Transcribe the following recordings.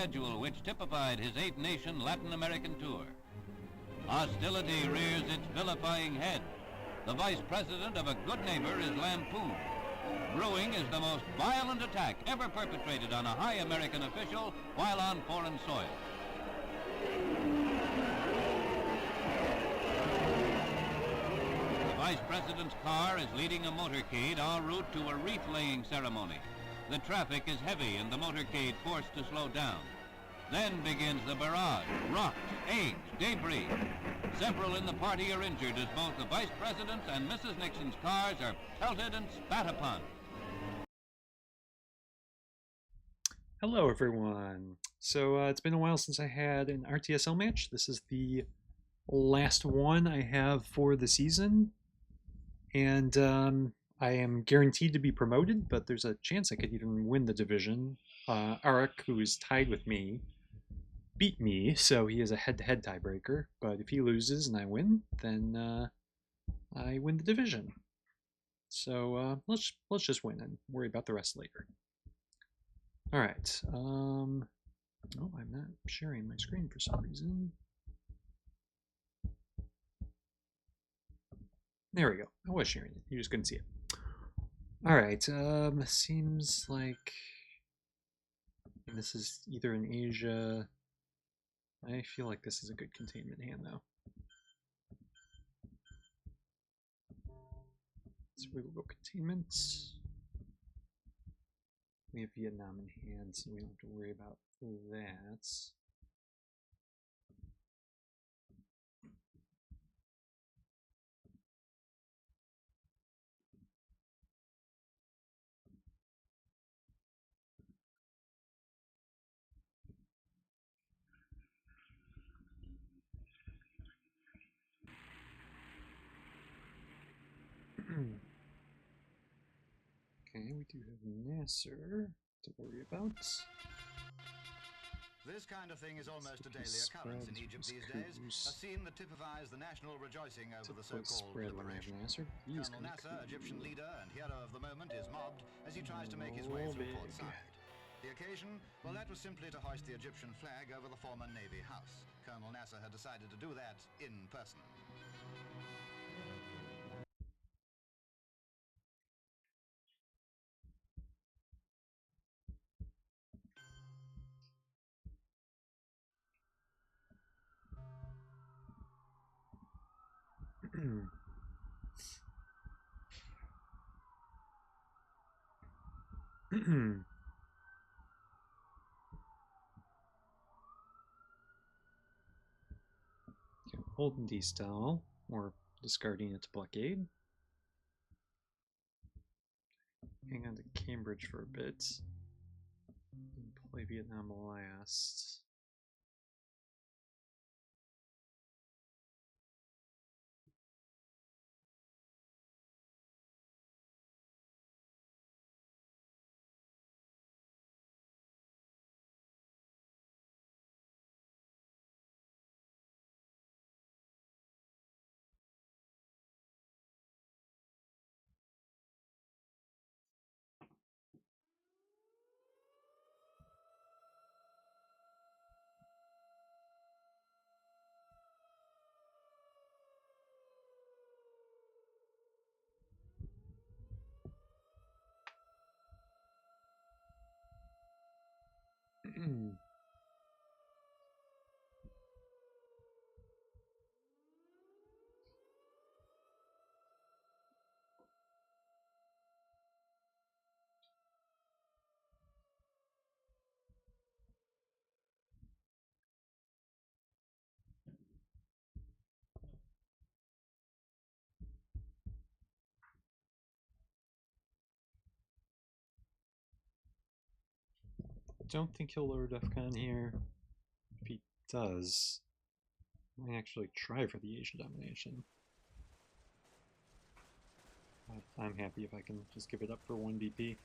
schedule which typified his eight-nation Latin American tour. Hostility rears its vilifying head. The vice president of a good neighbor is lampooned. Brewing is the most violent attack ever perpetrated on a high American official while on foreign soil. The vice president's car is leading a motorcade en route to a wreath-laying ceremony. The traffic is heavy and the motorcade forced to slow down. Then begins the barrage. Rocks, eggs, debris. Several in the party are injured as both the vice president's and Mrs. Nixon's cars are pelted and spat upon. Hello everyone. So it's been a while since I had an RTSL match. This is the last one I have for the season. And I am guaranteed to be promoted, but there's a chance I could even win the division. Arik, who is tied with me, beat me, so he is a head-to-head tiebreaker. But if he loses and I win, then I win the division. So let's just win and worry about the rest later. All right. Oh, I'm not sharing my screen for some reason. There we go. I was sharing it. You just couldn't see it. All right. Seems like this is either in Asia. I feel like this is a good containment hand, though. So we will go containment. We have Vietnam in hand, so we don't have to worry about that. Okay, we do have Nasser to worry about. This kind of thing is almost a daily occurrence in Egypt these days, a scene that typifies the national rejoicing over the so-called liberation. Colonel Nasser, Egyptian leader and hero of the moment, is mobbed as he tries to make his way through Port Said. The occasion? Well, that was simply to hoist the Egyptian flag over the former Navy house. Colonel Nasser had decided to do that in person. Hold and de-style, or discarding it to blockade. Hang on to Cambridge for a bit. And play Vietnam last. Don't think he'll lower DEFCON here. If he does, I might actually try for the Asia domination. But I'm happy if I can just give it up for 1 BP.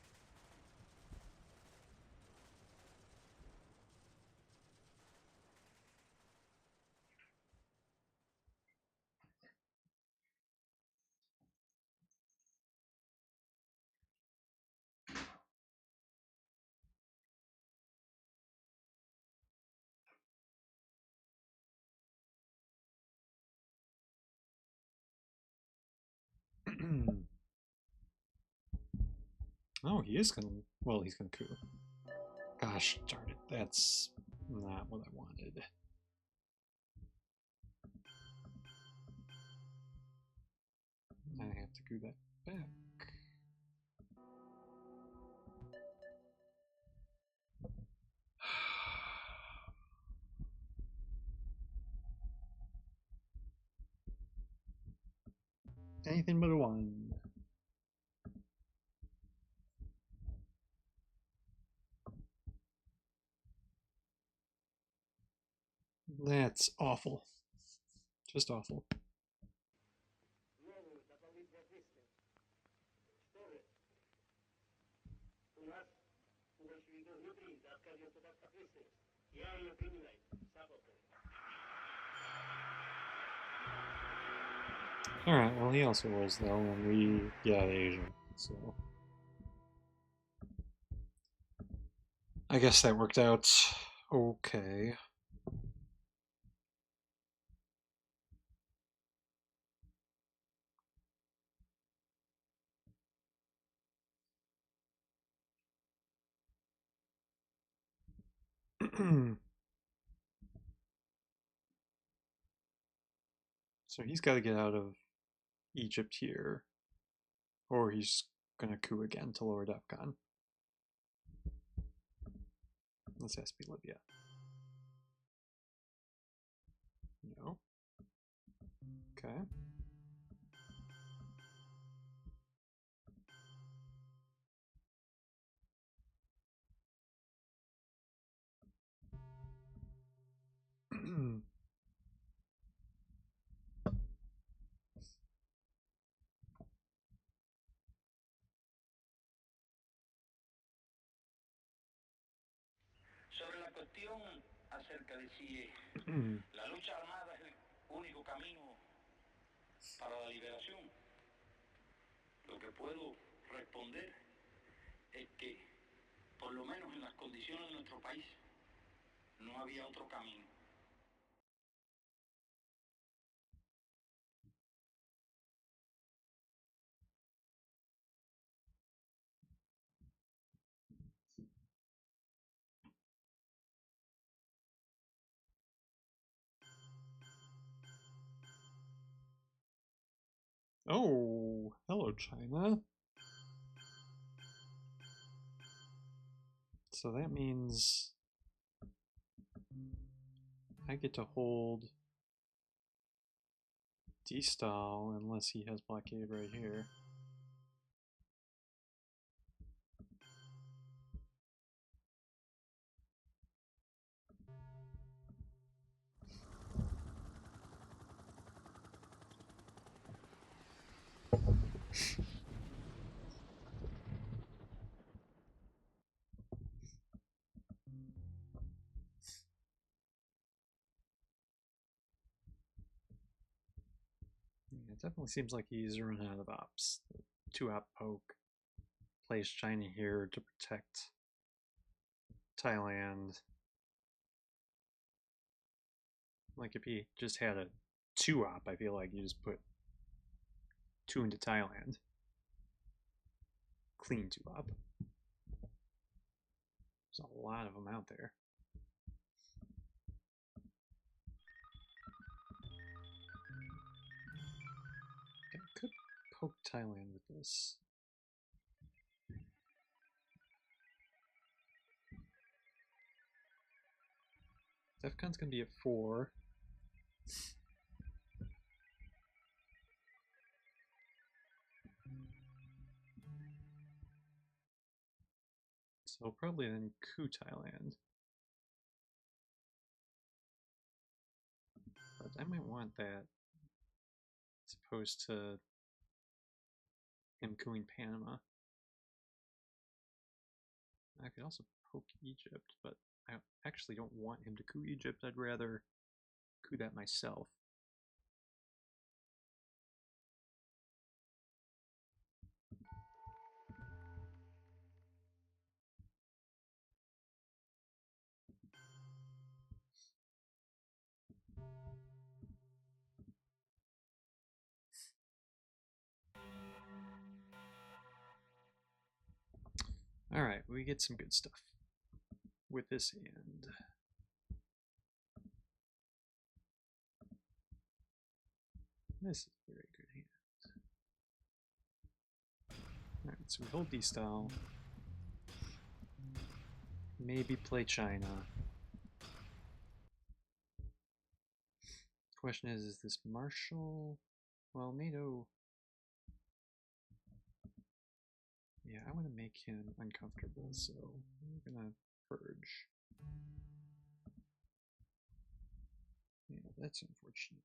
Oh, he is gonna. Well, he's gonna coup. Gosh darn it, that's not what I wanted. I have to coup that back. Anything but a 1. That's awful. Just awful. Alright, well he also was though, and we got Asian, so... I guess that worked out okay. So he's got to get out of Egypt here, or he's gonna coup again to lower Afghan. This has to be Libya. No. Okay. Sobre la cuestión acerca de si la lucha armada es el único camino para la liberación, lo que puedo responder es que, por lo menos en las condiciones de nuestro país, no había otro camino. Oh, hello China. So that means I get to hold D-style unless he has blockade right here. Yeah, it definitely seems like he's running out of ops. The 2-op poke plays China here to protect Thailand. Like if he just had a 2-op, I feel like you just put 2 into Thailand. Clean 2-op. There's a lot of them out there. I could poke Thailand with this. Defcon's gonna be at 4. So probably then coup Thailand. But I might want that as opposed to him cooing Panama. I could also poke Egypt, but I actually don't want him to coup Egypt. I'd rather coup that myself. Alright, we get some good stuff with this end. This is a very good hand. Alright, so we hold D-style. Maybe play China. Question is this Marshall? Well, NATO... Yeah, I want to make him uncomfortable, so we're gonna purge. Yeah, that's unfortunate.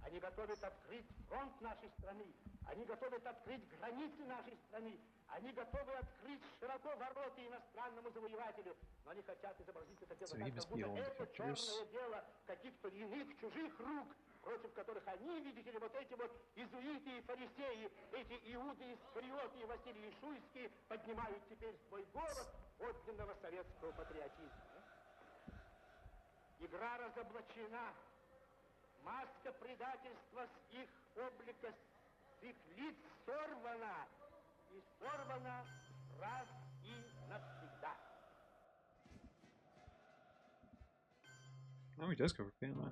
Они готовят открыть фронт нашей страны. Они готовят открыть границы нашей страны. Они готовы открыть широко ворота иностранному завоевателю. Но они хотят изобразить это дело так, как будто это черное дело каких-то иных, чужих рук, против которых они, видите ли, вот эти вот иезуиты и фарисеи, эти иуды, искариоты и Василий Шуйский поднимают теперь свой голос подлинного советского патриотизма. Игра разоблачена. Маска предательства с их облика, с их лиц сорвана. И сорвана раз и навсегда. Oh, he does go for Panama.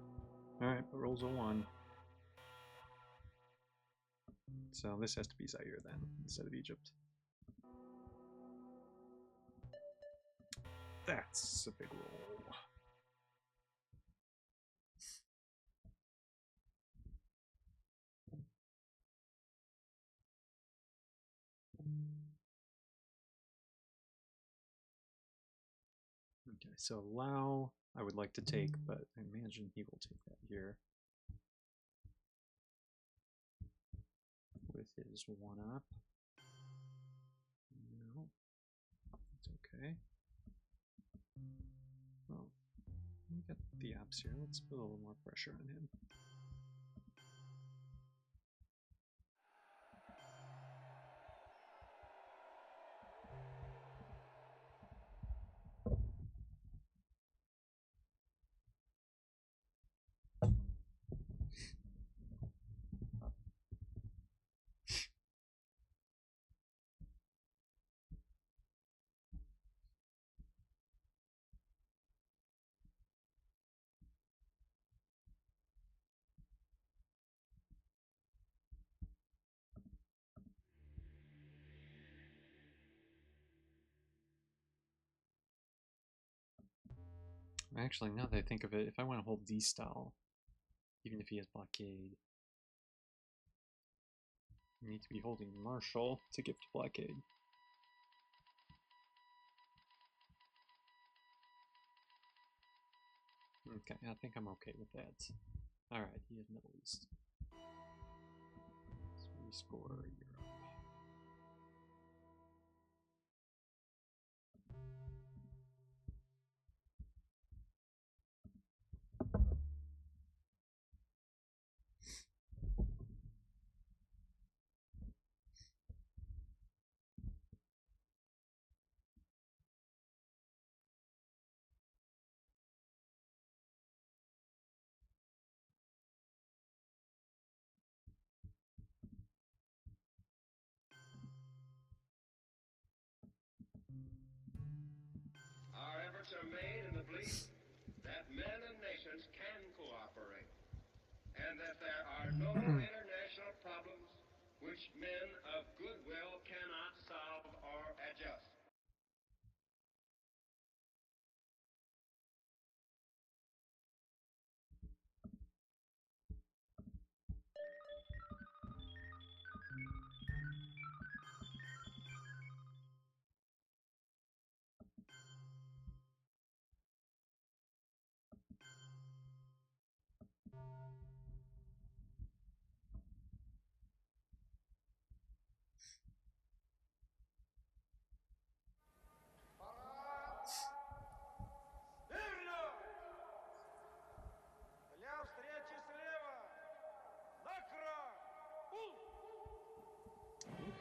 Alright, but rolls a 1. So this has to be Zaire then, instead of Egypt. That's a big roll. Okay, so Lao I would like to take, but I imagine he will take that here. With his 1-up. No, it's okay. Well, we got the ops here. Let's put a little more pressure on him. Actually, now that I think of it, if I want to hold D-style, even if he has blockade, I need to be holding Marshall to gift blockade. Okay, I think I'm okay with that. Alright, he has Middle East. So we score Europe. Our efforts are made in the belief that men and nations can cooperate, and that there are no international problems which men of goodwill cannot solve or adjust.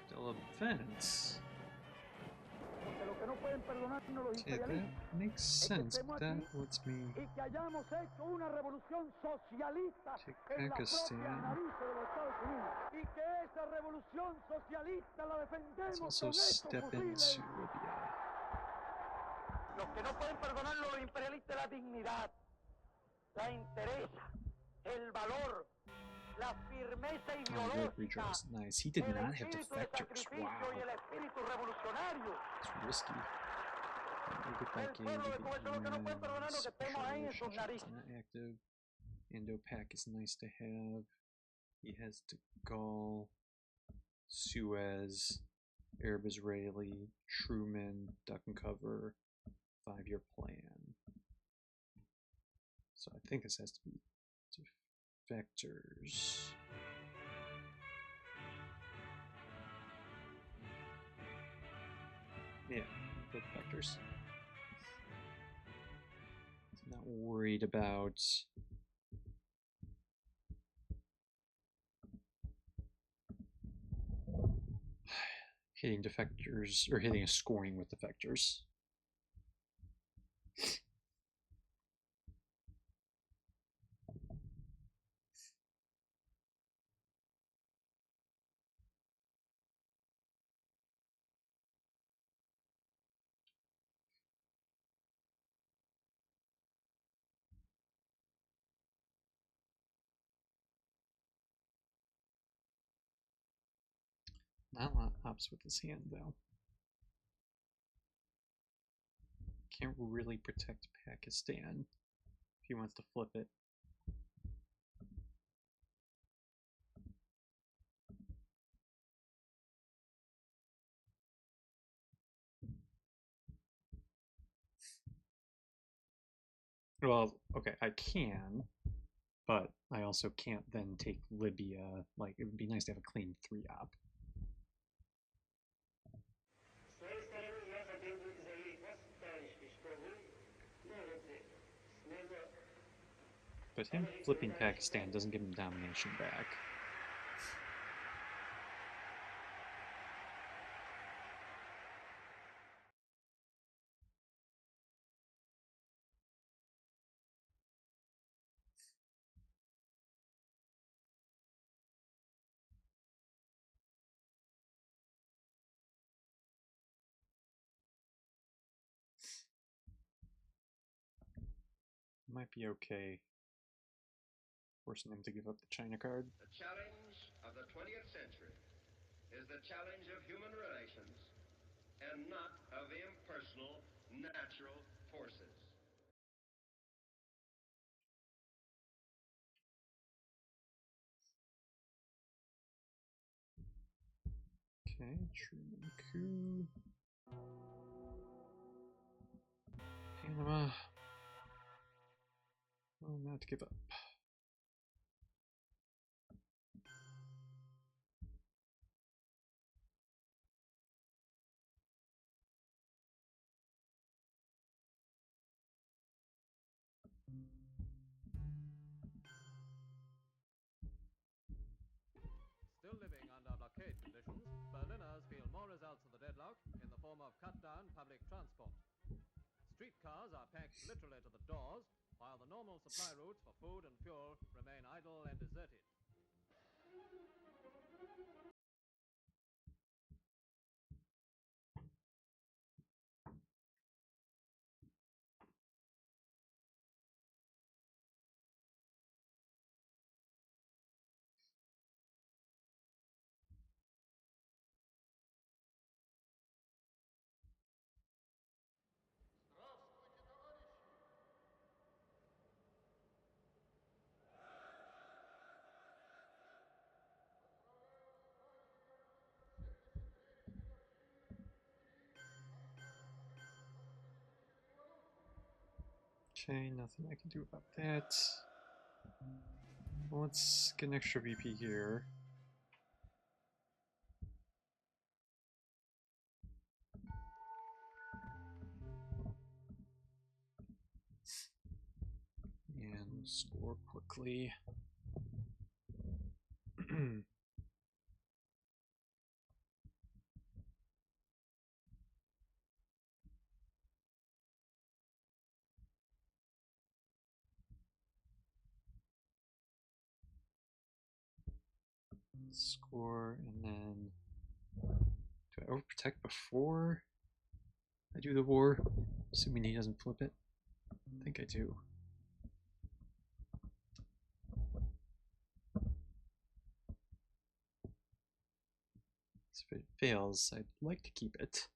Still a defense. Porque lo que no puede pueden perdonarnos los Okay, that imperialistas. makes sense, but that lets me Y que hayamos hecho una revolución socialista take en las propias Pakistan. narices de los Estados Unidos. Y que esa revolución socialista la Let's defendemos also con estos step fusiles. into Libya. Los que no pueden perdonarnos los imperialistas la dignidad, la entereza, el valor, la firmeza Oh, road ideológica, redraws. Nice. He did el not have espíritu de defectors. sacrificio y el Wow. espíritu revolucionario. It's risky. We'll get El that game. pueblo de We Cuba, eso es lo que no pueden perdonarnos, que estemos ahí en sus relationship is narices. not active. Indo-Pak is nice to have. He has De Gaulle, Suez, Arab-Israeli, Truman, Duck and Cover, 5-year plan. So I think this has to be defectors. Yeah, both defectors. Not worried about hitting defectors or hitting a scoring with defectors. Not a lot of hops with his hand though. Can't really protect Pakistan if he wants to flip it. Well, okay, I can, but I also can't then take Libya. Like, it would be nice to have a clean 3-op. But him flipping Pakistan doesn't give him domination back. Might be okay forcing him to give up the China card. The challenge of the 20th century is the challenge of human relations and not of impersonal natural forces. Okay, Truman coup. Panama. Well, not to give up. Still living under blockade conditions, Berliners feel more results of the deadlock in the form of cut-down public transport. Streetcars are packed literally to the doors, while the normal supply routes for food and fuel remain idle and deserted. Okay, nothing I can do about that. Well, let's get an extra VP here. And score quickly. Score, and then do I overprotect before I do the war? Assuming he doesn't flip it. I think I do. So if it fails, I'd like to keep it.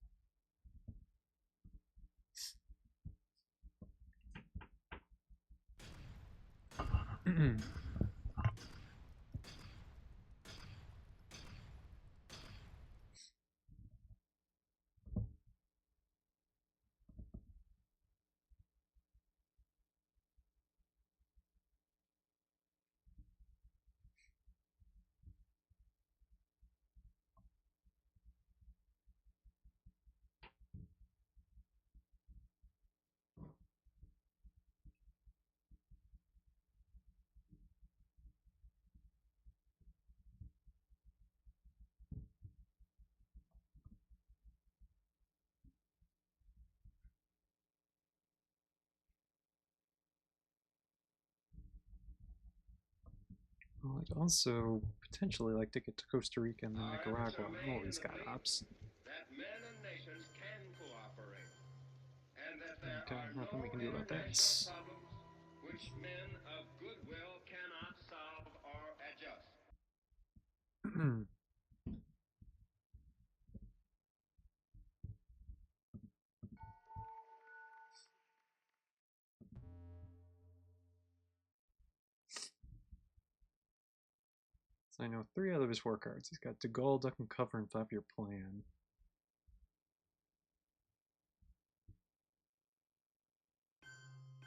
Well, I'd also potentially like to get to Costa Rica and then Nicaragua. Oh, he's got ops. That men and nations can cooperate, and that there Okay, are nothing no we can do about that. international problems which men of goodwill cannot solve or adjust. So I know 3 out of his 4 cards. He's got De Gaulle, Duck and Cover, and 5-Year Plan.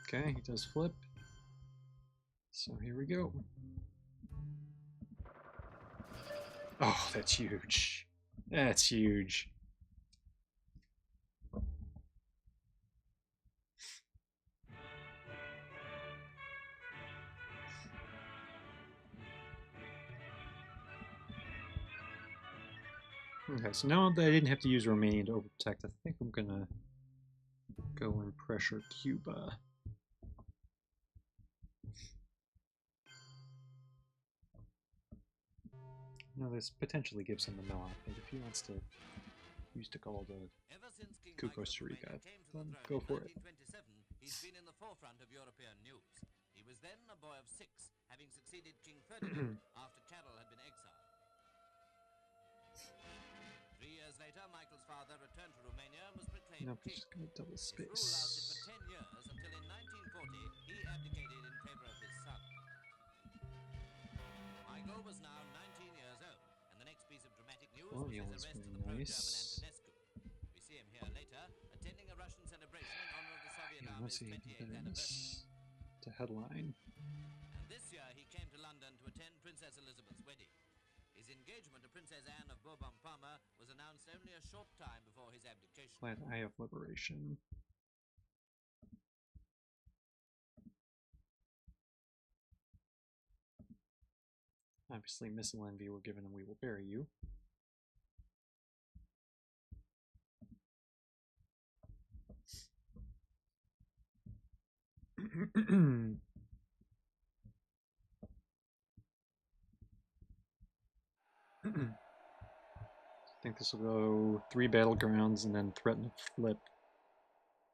Okay, he does flip. So here we go. Oh, that's huge. That's huge. Okay, so now that I didn't have to use Romania to overprotect, I think I'm gonna go and pressure Cuba. Now this potentially gives him the mill outfit if he wants to use De Gaulle to coup Costa Rica. Then go for it. He's been in the forefront of European news. He was then a boy of 6, having succeeded King Ferdinand after Carol had been exiled. 3 years later, Michael's father returned to Romania and was proclaimed Nope, king. just gonna double His rule lasted for space. 10 years until in 1940 he abdicated in favor of his son. Michael was now 19 years old, and the next piece of dramatic news was Colonial his is arrest of very the pro-German nice. Antonescu. We see him here later, attending a Russian celebration in honor of the Soviet Yeah, Army's let's see if 28th that anniversary. is to headline. And this year he came to London to attend Princess Elizabeth's wedding. His engagement to Princess Anne of Bourbon-Parma was announced only a short time before his abdication. Flat Eye of Liberation. Obviously, missile envy were given and we will bury you. I think this will go 3 battlegrounds and then threaten a flip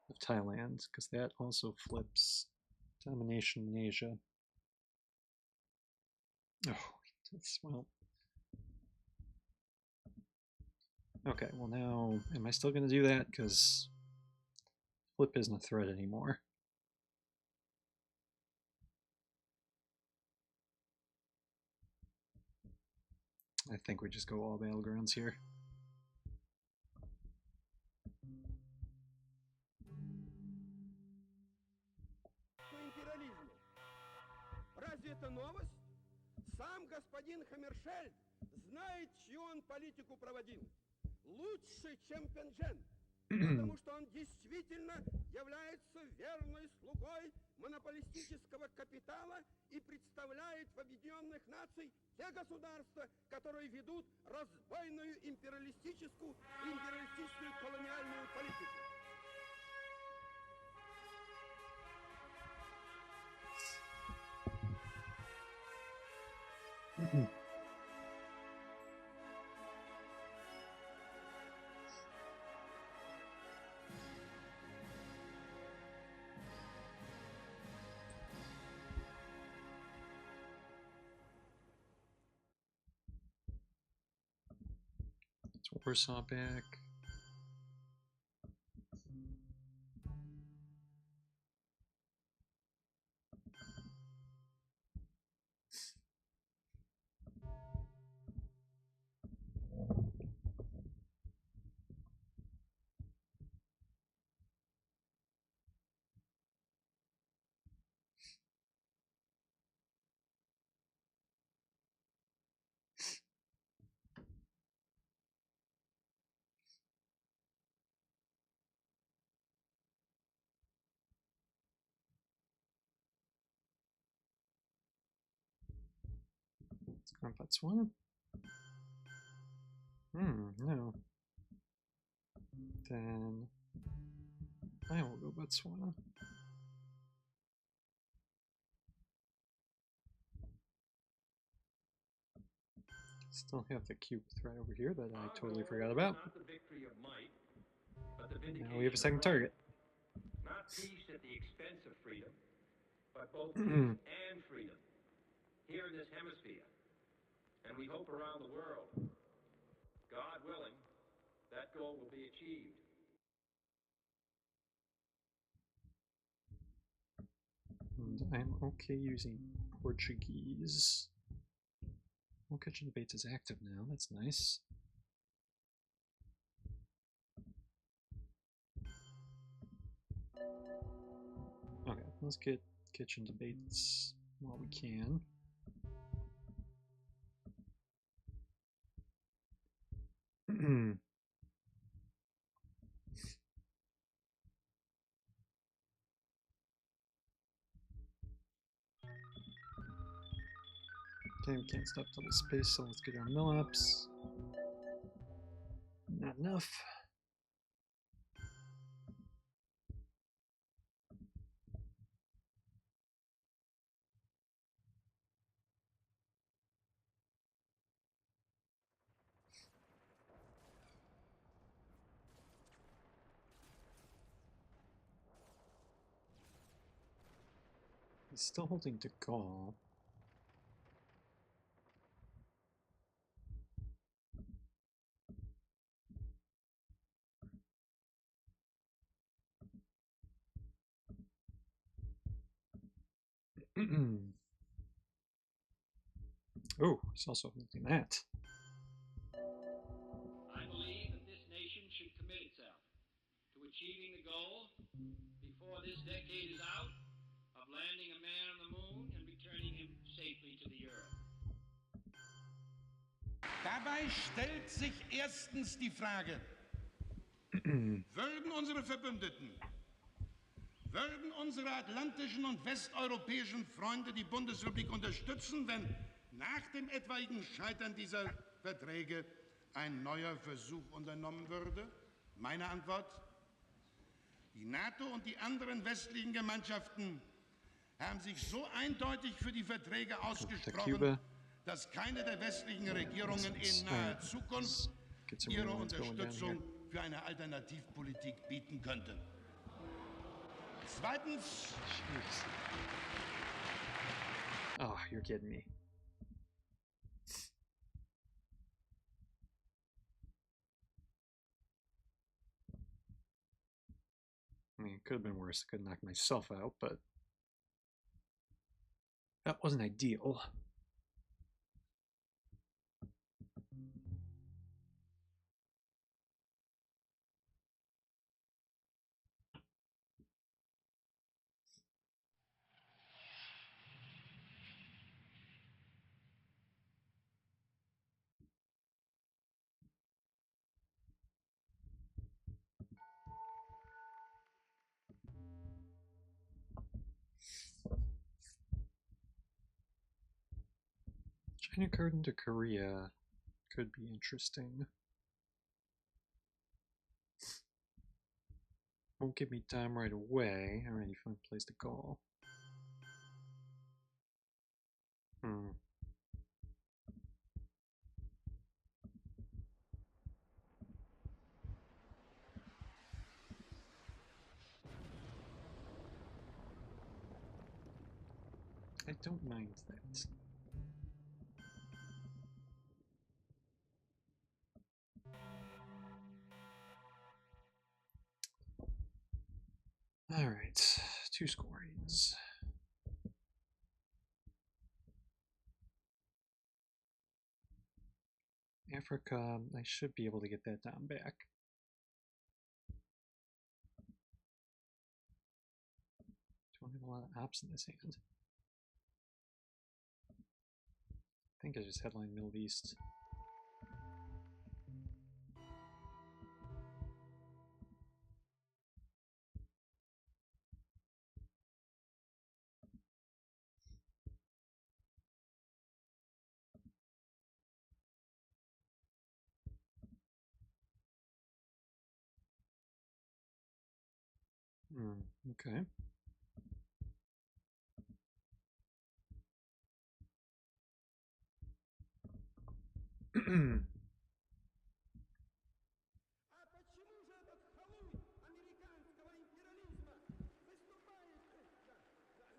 of Thailand, because that also flips domination in Asia. Oh, that's, well. Okay, well now, am I still going to do that? Because flip isn't a threat anymore. I think we just go all battlegrounds here. Разве это новость? Сам господин Хаммершельд знает, чью он политику проводил. Лучше, чем Пенджен. Потому что он действительно является верной слугой монополистического капитала и представляет в Объединенных Наций те государства, которые ведут разбойную империалистическую колониальную политику. Warsaw back. Let's go Botswana. No. Then I will go Botswana. Still have the Cuba threat over here that I totally forgot about. Not the victory of might, but the Now we have a second target. Not peace at the expense of freedom, but both peace and freedom here in this hemisphere, and we hope around the world. God willing, that goal will be achieved. And I'm okay using Portuguese. Well, Kitchen Debates is active now, that's nice. Okay, let's get Kitchen Debates while we can. Okay, we can't stop double space, so let's get our mill-ups. Not enough. He's still holding De Gaulle. Oh, he's also holding that. I believe that this nation should commit itself to achieving the goal, before this decade is out, of landing a man on the moon and returning him safely to the earth. Dabei stellt sich erstens die Frage, würden unsere Verbündeten, würden unsere atlantischen und westeuropäischen Freunde die Bundesrepublik unterstützen, wenn nach dem etwaigen Scheitern dieser Verträge ein neuer Versuch unternommen würde? Meine Antwort: Die NATO und die anderen westlichen Gemeinschaften haben sich so eindeutig für die Verträge ausgesprochen, dass keine der westlichen Regierungen in naher Zukunft ihre Unterstützung für eine Alternativpolitik bieten könnte. Zweitens. Oh, you're kidding me. I mean, it could have been worse. I could knock myself out, but that wasn't ideal. China card into Korea could be interesting. Won't give me time right away. Alrighty, fun place to call. I don't mind that. 2 scorings. Africa, I should be able to get that down back. Don't have a lot of ops in this hand. I think I just headline Middle East. Okay.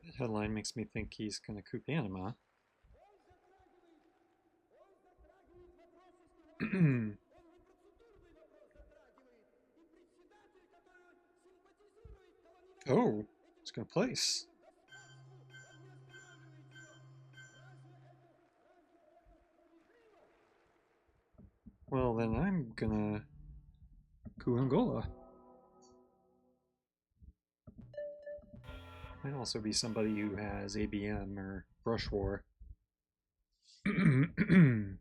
That headline makes me think he's going to coup Panama. Oh, it's going to place. Well, then I'm gonna coup Angola. Might also be somebody who has ABM or Brush War. I'm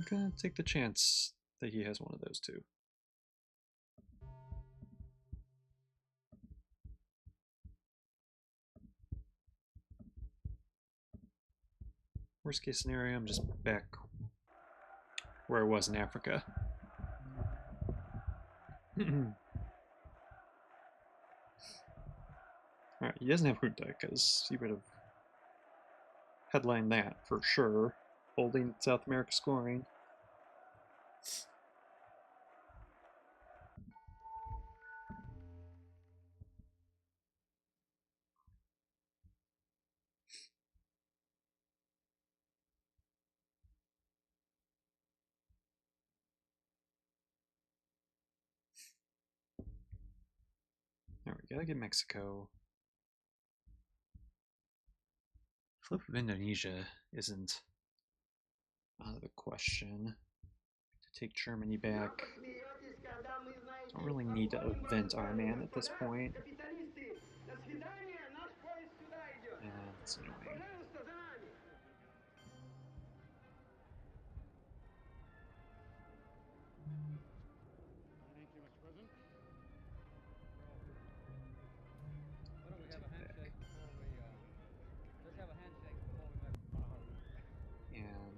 gonna take the chance that he has one of those two. Worst case scenario, I'm just back where I was in Africa. Alright, he doesn't have Junta because he would have headlined that for sure. Holding South America scoring. Now we gotta get Mexico. Flip of Indonesia isn't out of the question. To take Germany back. Don't really need to event our man at this point. And it's annoying. Thank you, Mr. President. Why don't we have a handshake before we, let's have a handshake before we make and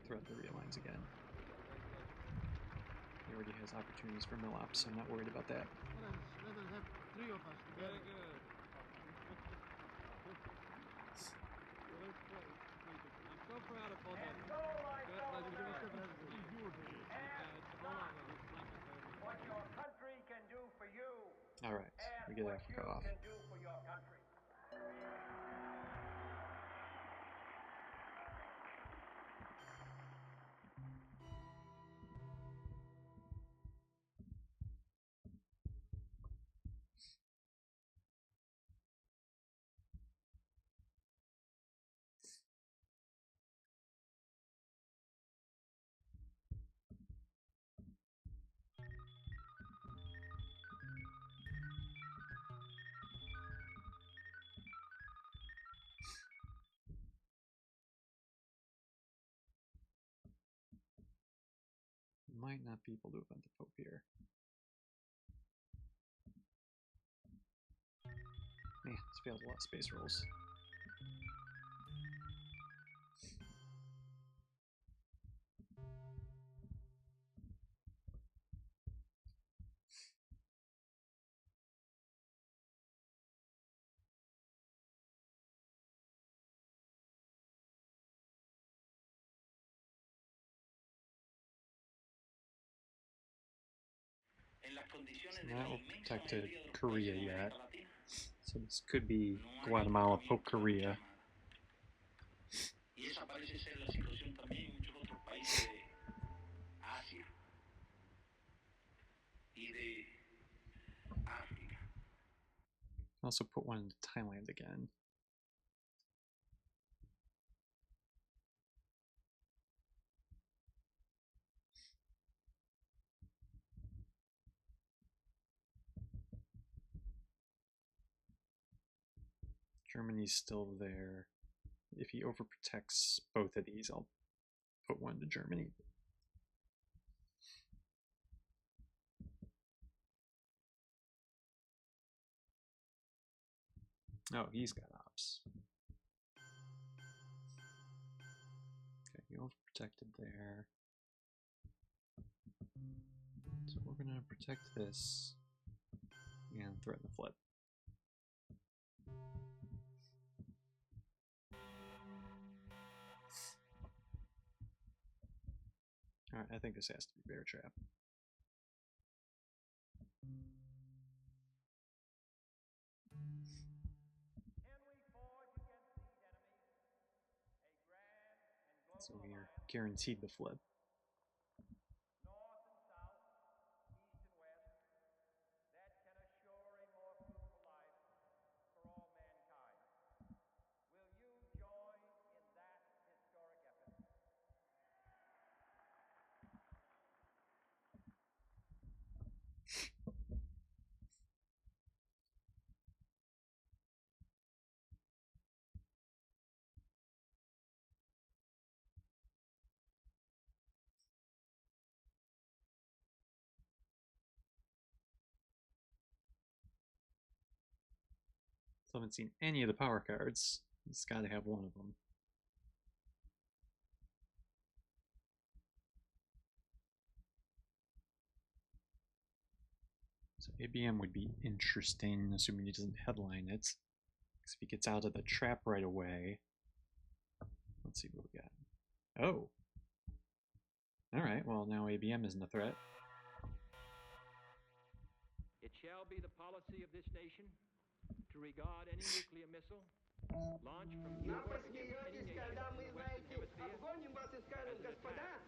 threat the realigns again. He already has opportunities for mill ops, so I'm not worried about that. Let us have 3 of us together. Very good. I'm so proud of all that. What your country can do for you. Alright, we get Africa off. Can do for your country. Might not be able to event the Pope here. Man, it's failed a lot of space rolls. It's not protected Korea yet, so this could be Guatemala, Pope Korea. Y esa parece ser la situación también en muchos otros países de Asia y de África. Also put one into Thailand again. Germany's still there. If he overprotects both of these, I'll put one to Germany. Oh, he's got ops. Okay, he overprotected there. So we're gonna protect this and threaten the flip. Alright, I think this has to be bear trap. So we are guaranteed the flip. Still haven't seen any of the power cards. It's got to have one of them. So ABM would be interesting, assuming he doesn't headline it. Because if he gets out of the trap right away. Let's see what we got. Oh. Alright, well now ABM isn't a threat. It shall be the policy of this nation to regard any nuclear missile launched from anywhere against any nation in the Western Hemisphere as an attack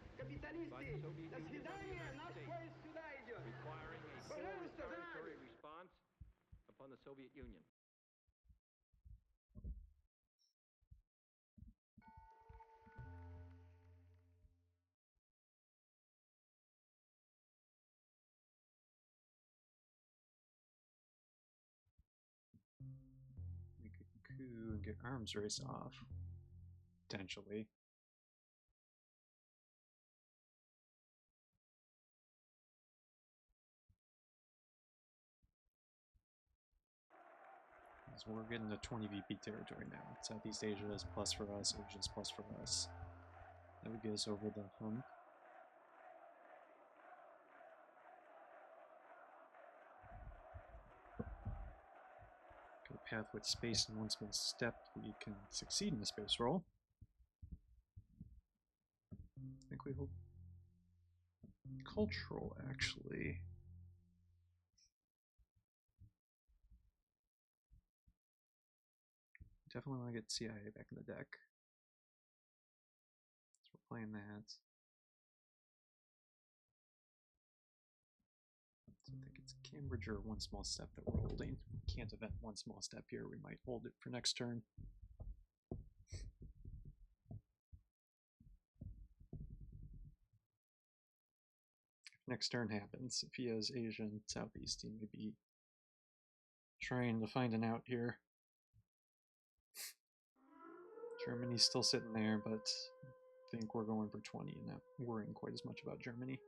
by the Soviet Union or the United States, requiring a full retaliatory response upon the Soviet Union. Make a coup and get arms race off. Potentially. So we're getting to 20 VP territory now. Southeast Asia is plus for us, Asia is plus for us. That would get us over the hump. Got a path with space and one small step. We can succeed in the space roll. I think we hold cultural, actually. Definitely want to get CIA back in the deck. So we're playing that. So I think it's Cambridge or one small step that we're holding. If we can't event one small step here, we might hold it for next turn. If next turn happens, if he has Asia and Southeast, he may be trying to find an out here. Germany's still sitting there, but I think we're going for 20 and not worrying quite as much about Germany.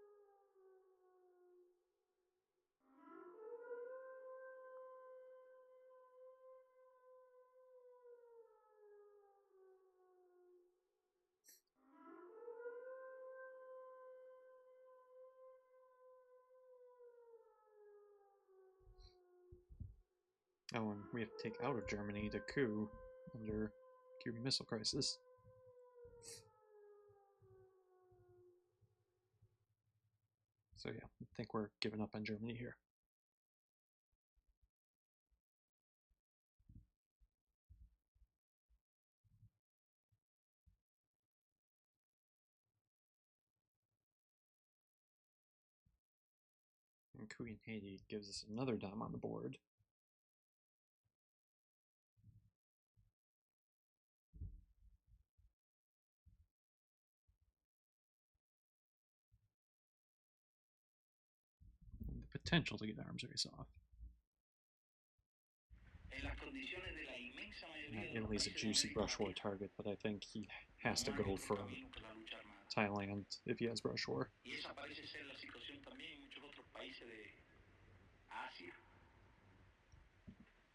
Oh, and we have to take out of Germany to coup under Cuban Missile Crisis. So yeah, I think we're giving up on Germany here. And coup in Haiti gives us another dom on the board. And the potential to get arms race off. Italy's a juicy brush war target, but I think he has to go for Thailand if he has brush war.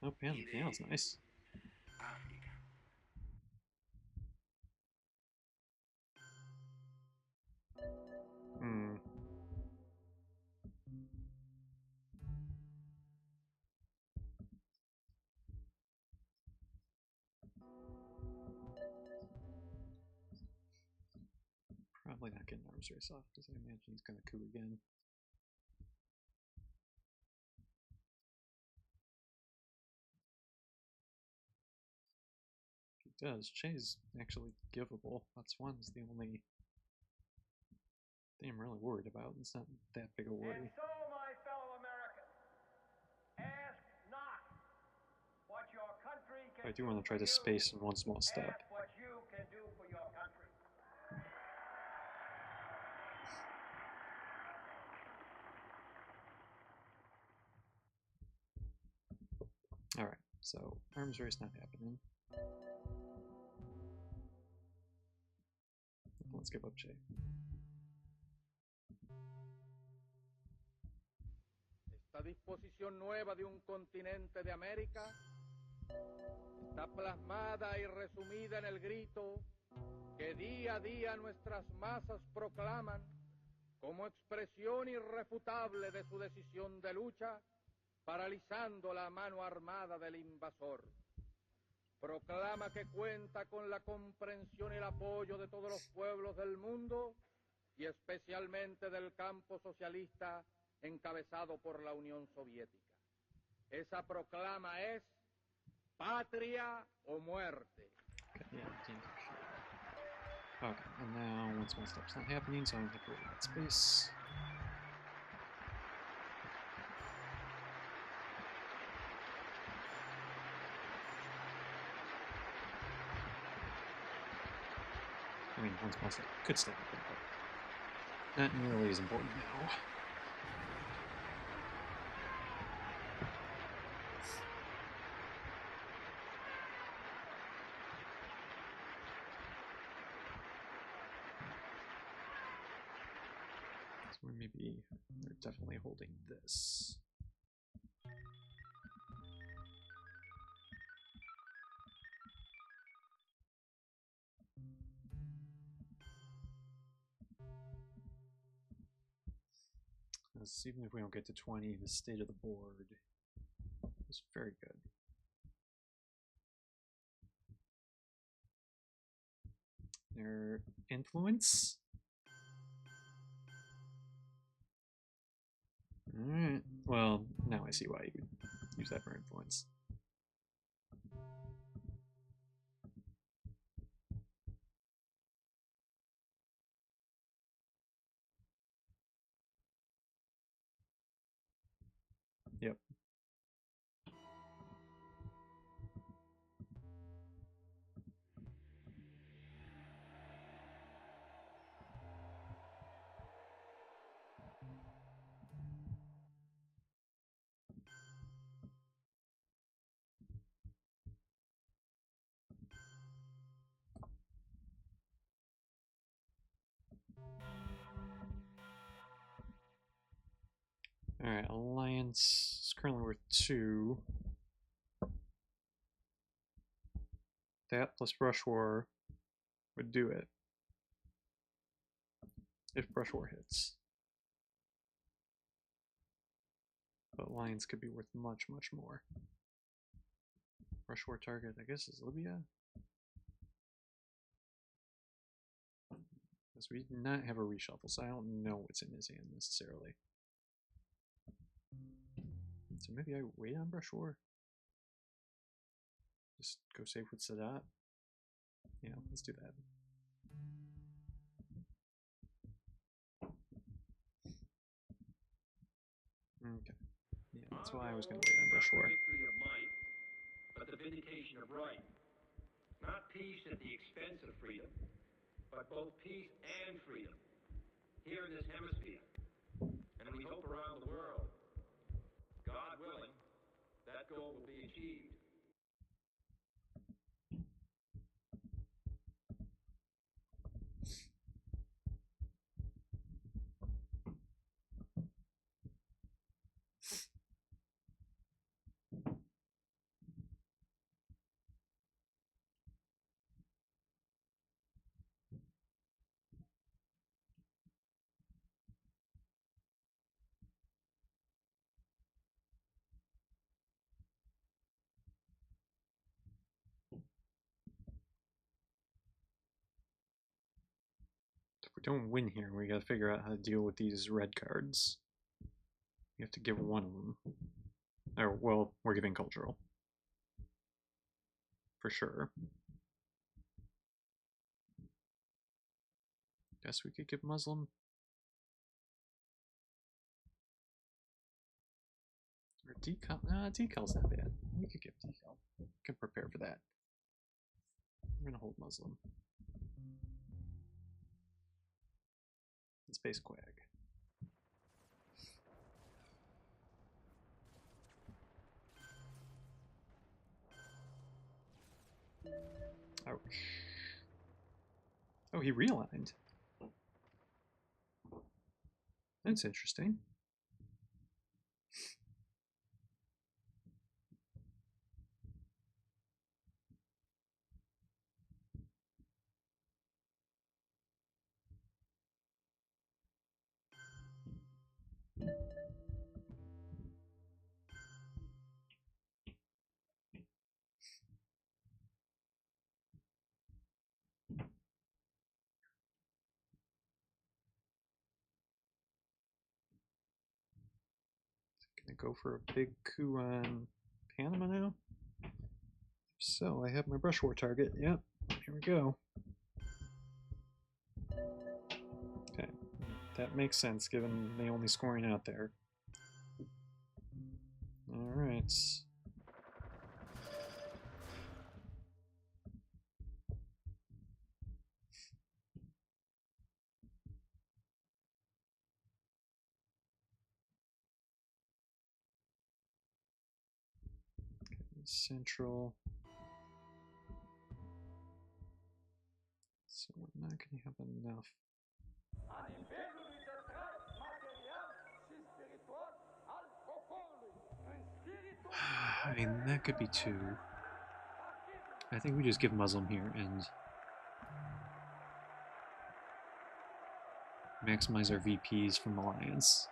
Oh, piano's nice. Hmm. Probably not getting arms race off because I imagine he's going to coup again. If he does, Che's actually givable. That's one's the only thing I'm really worried about. It's not that big a worry. And so, my fellow Americans, ask not what your country can I do want to try to space in one small step. ask what you can do for your country. Alright, so arms race not happening. Let's give up Che. Esta disposición nueva de un continente de América está plasmada y resumida en el grito que día a día nuestras masas proclaman como expresión irrefutable de su decisión de lucha, paralizando la mano armada del invasor. Proclama que cuenta con la comprensión y el apoyo de todos los pueblos del mundo y especialmente del campo socialista encabezado por la Unión Soviética. Esa proclama es patria o muerte. Okay, and now one small step's not happening, so I'm going to create that space. I mean, one small step could still happen, but not nearly as important now. So maybe they're definitely holding this. Even if we don't get to 20, the state of the board is very good. Their influence. Alright, well, now I see why you would use that for influence. Yep. Alright, Alliance is currently worth 2. That plus Brush War would do it. If Brush War hits. But Alliance could be worth much, much more. Brush War target, I guess, is Libya? Because we did not have a reshuffle, so I don't know what's in his hand necessarily. So maybe I wait on Brush War? Just go safe with Sadat? Yeah, let's do that. Okay. Yeah, that's why I was going to wait on brush war. Victory of might, but the vindication of right. Not peace at the expense of freedom, but both peace and freedom here in this hemisphere, and we hope around the world. God willing, that goal will be achieved. If we don't win here, we got to figure out how to deal with these red cards. We have to give one of them. Or, well, we're giving cultural. For sure. Guess we could give Muslim. Or decal. Nah, decal's not bad. We could give decal. We can prepare for that. We're gonna hold Muslim. Space Quag. Ouch. Oh, he realigned. That's interesting. Gonna go for a big coup on Panama now? So, I have my brush war target. Yep, here we go. Okay, that makes sense given the only scoring out there. Alright. Central. So we're not going to have enough. I mean, that could be two. I think we just give Muslim here and maximize our VPs from Alliance.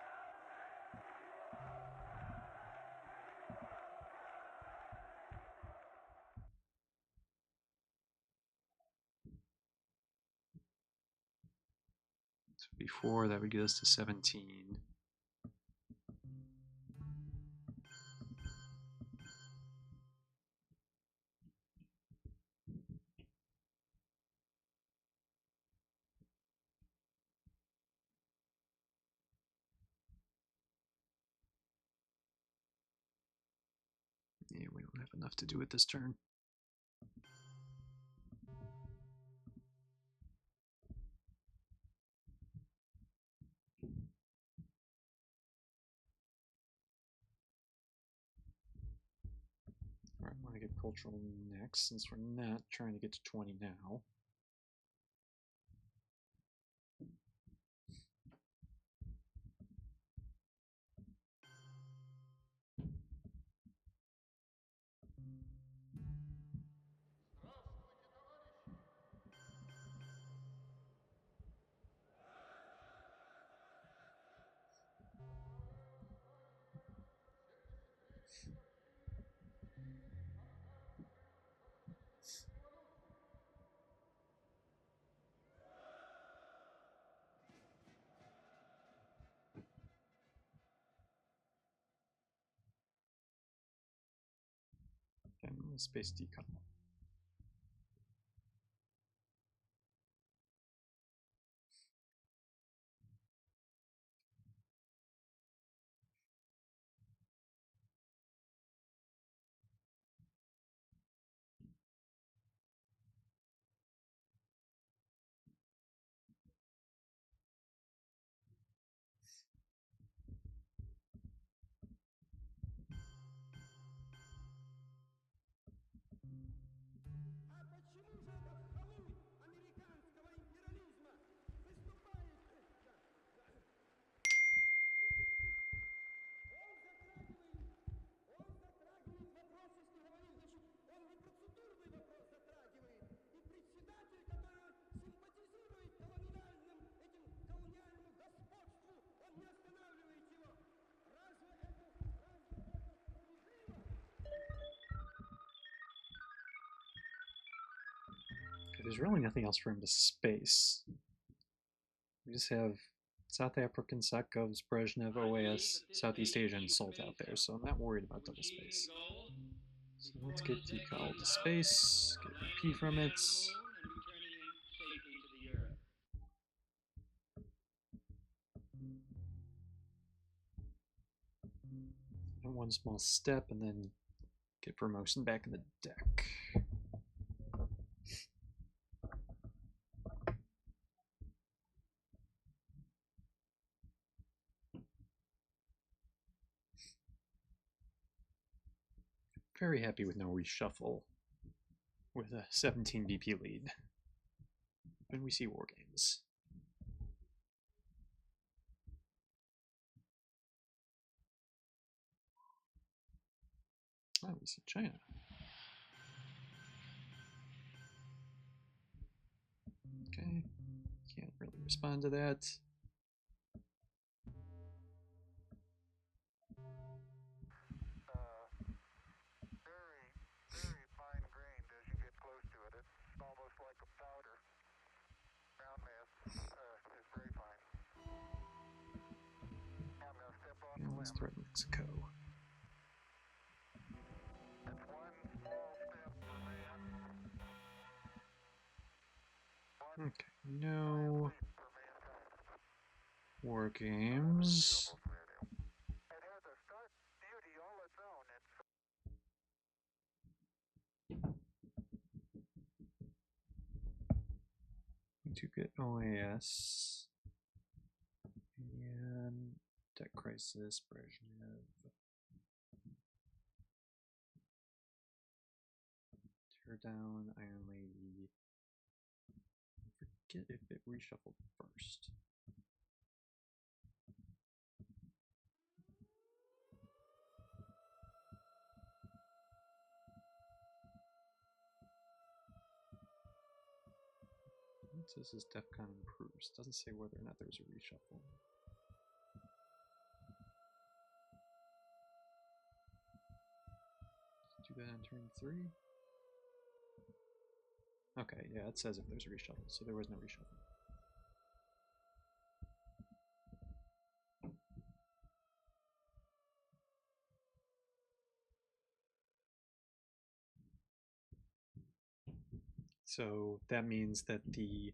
So before that would get us to 17. Yeah, we don't have enough to do it this turn. Alright, I want to get cultural next since we're not trying to get to 20 now. Okay, space decouple. there's really nothing else for him to space. We just have South African, Satkovs, Brezhnev, OAS, Southeast Asian Salt out there, so I'm not worried about double space. So let's get decal to space, get P from it. And one small step, and then get promotion back in the deck. Very happy with no reshuffle with a 17 BP lead when we see war games. Oh, we see China. Okay, can't really respond to that. Very fine grained as you get close to it. It's almost like a powder. Ground mass is very fine. I'm going to step off the Let's limb. threaten Mexico. That's one small step for man. Okay, no war games. It has a stark beauty all its own. To get OAS and Deck Crisis, Brezhnev, Tear Down, Iron Lady. I forget if it reshuffled first. It says this DEFCON improves. Doesn't say whether or not there's a reshuffle. Let's do that on turn 3. Okay, yeah, it says if there's a reshuffle, so there was no reshuffle. So that means that the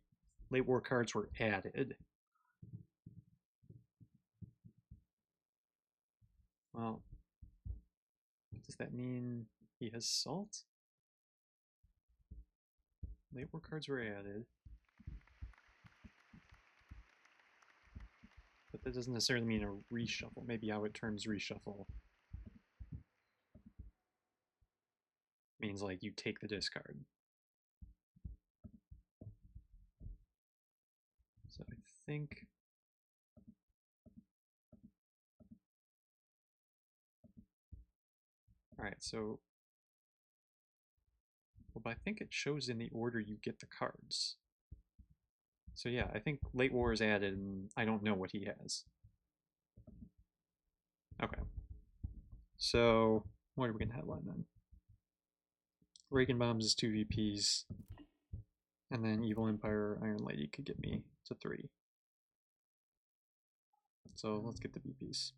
late war cards were added. Well, does that mean he has salt? Late war cards were added. But that doesn't necessarily mean a reshuffle. Maybe how it terms reshuffle means like you take the discard. So I think alright, so well, but I think it shows in the order you get the cards. So yeah, I think late war is added and I don't know what he has. Okay. So what are we gonna headline then? Reagan Bombs is 2 VPs. And then Evil Empire Iron Lady could get me to 3. So let's get the VPs.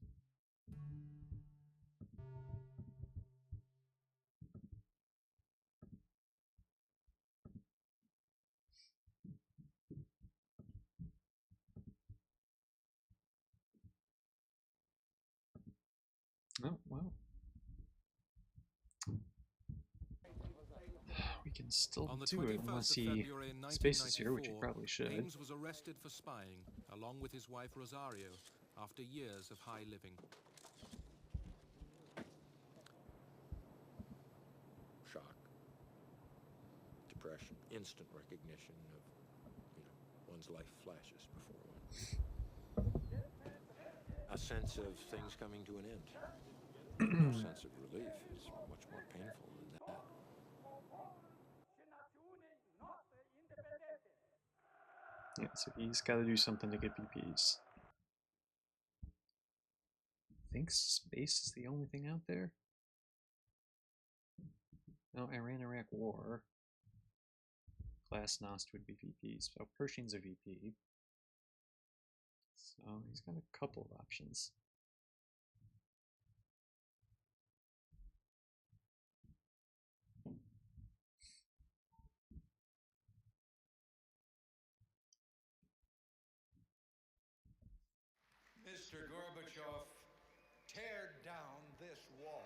Oh, wow. We can still do it unless he spaces here, which he probably should. Ames was arrested for spying, along with his wife Rosario, after years of high living. Shock, depression, instant recognition of, one's life flashes before one. A sense of things coming to an end. No sense of relief is much more painful than that. Yeah, so he's got to do something to get VPs. I think space is the only thing out there. No, Iran-Iraq war. Glasnost would be VPs. So Pershing's a VP. So he's got a couple of options. Mr. Gorbachev, tear down this wall.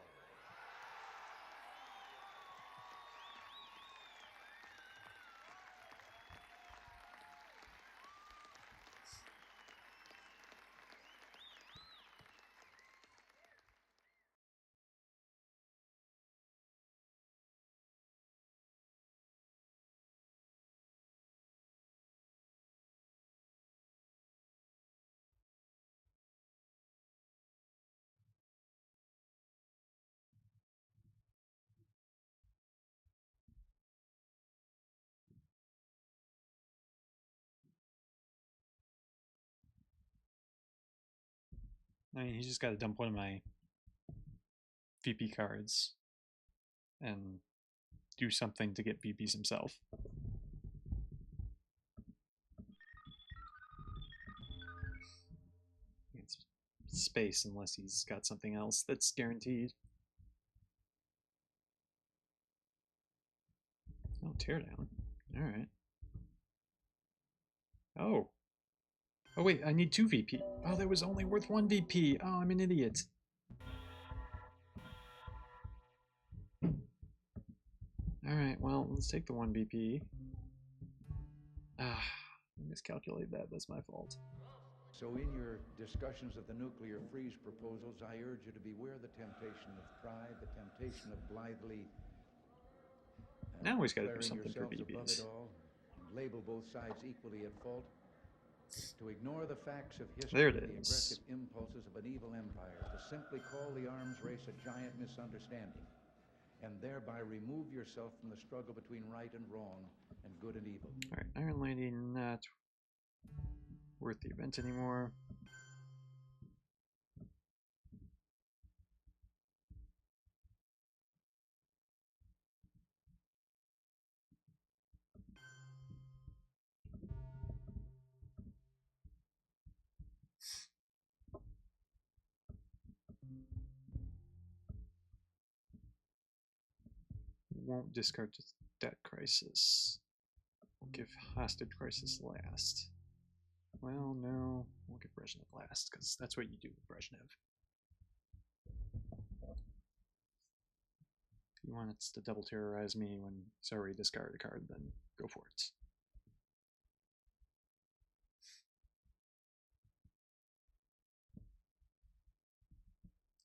I mean, he's just got to dump one of my VP cards and do something to get VPs himself. It's space unless he's got something else that's guaranteed. Oh, teardown. Alright. Oh. Oh wait, I need 2 VP. Oh, that was only worth 1 VP. Oh, I'm an idiot. Alright, well, let's take the 1 VP. Ah, I miscalculated that. That's my fault. So in your discussions of the nuclear freeze proposals, I urge you to beware the temptation of pride, the temptation of blithely now he's got to do declaring something for yourselves above it VPs. all, and label both sides equally at fault. To ignore the facts of history, There it the is. aggressive impulses of an evil empire, to simply call the arms race a giant misunderstanding, and thereby remove yourself from the struggle between right and wrong and good and evil. Alright, Iron Lady not worth the event anymore. Won't discard Debt Crisis. We'll give Hostage Crisis last. Well, no, we'll give Brezhnev last, because that's what you do with Brezhnev. If you want it to double terrorize me when he's already discarded a card, then go for it.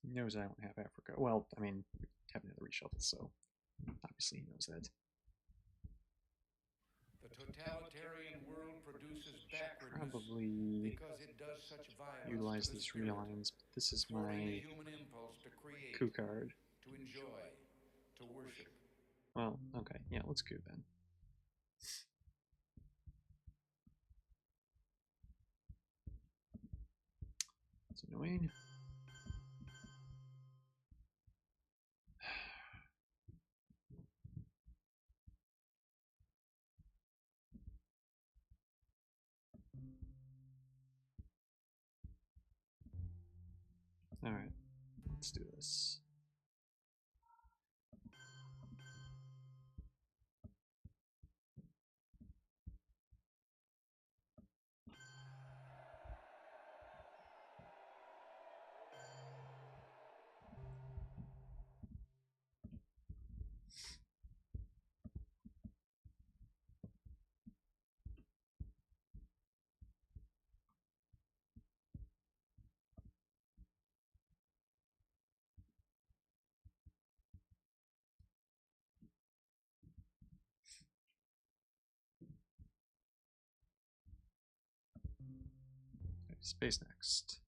He knows I don't have Africa. Well, I mean, we have another reshuffle, so obviously he knows that. The totalitarian world produces backwardness Probably because it does such violence utilize to the these spirit, relines, but this is thwarting my the human impulse to create, coup card. to enjoy, to worship. Well, okay, yeah, let's coup then. It's annoying. Alright, let's do this. Okay, space next.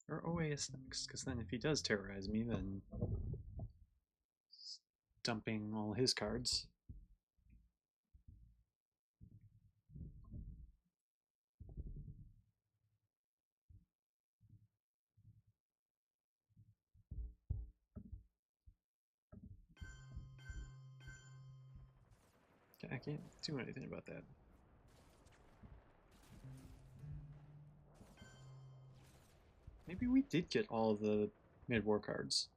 Or OAS next, because then if he does terrorize me, then dumping all his cards. I can't do anything about that. Maybe we did get all the mid-war cards.